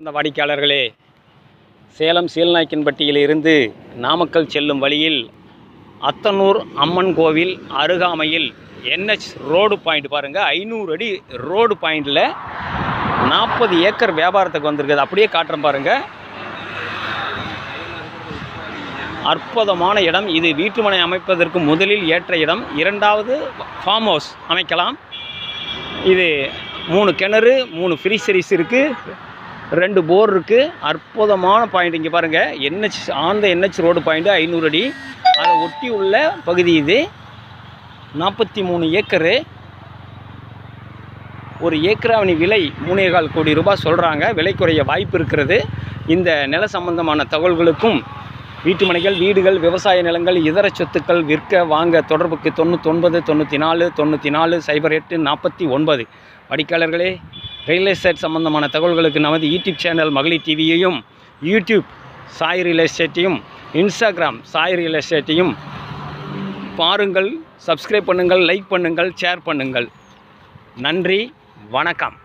இந்த வாடிக்கையாளர்களே, சேலம் சீல்நாயக்கன்பட்டியில் இருந்து நாமக்கல் செல்லும் வழியில் அத்தனூர் அம்மன் கோவில் அருகாமையில் NH ரோடு பாயிண்ட் பாருங்கள். 500 அடி ரோடு பாயிண்டில் 40 ஏக்கர் வியாபாரத்துக்கு வந்திருக்குது. அப்படியே காட்டுறேன் பாருங்கள். அற்புதமான இடம் இது. வீட்டுமனை அமைப்பதற்கு முதலில் ஏற்ற இடம். இரண்டாவது ஃபார்ம் ஹவுஸ் அமைக்கலாம். இது 3 கிணறு, 3 ஃப்ரீசரிஸ் இருக்குது, 2 போர் இருக்குது. அற்புதமான பாயிண்ட். இங்கே பாருங்கள், NH ரோடு பாயிண்ட்டு 500 அடி. அதை ஒட்டி உள்ள பகுதி இது. 43 ஏக்கரு. ஒரு ஏக்கராவணி விலை 3,4 கோடி ரூபாய் சொல்கிறாங்க. விலை குறைய வாய்ப்பு இருக்கிறது. இந்த நில சம்பந்தமான தகவல்களுக்கும் வீட்டுமனைகள், வீடுகள், விவசாய நிலங்கள், இதர சொத்துக்கள் விற்க வாங்க தொடர்புக்கு 99 94 94 08 49. வாடிக்கையாளர்களே, ரியல் எஸ்டேட் சம்பந்தமான தகவல்களுக்கு நமது யூடியூப் சேனல் மகளிர் டிவியையும், யூடியூப் சாய் ரியல் எஸ்டேட்டையும், இன்ஸ்டாகிராம் சாய் ரியல் எஸ்டேட்டையும் பாருங்கள். சப்ஸ்கிரைப் பண்ணுங்கள், லைக் பண்ணுங்கள், ஷேர் பண்ணுங்கள். நன்றி, வணக்கம்.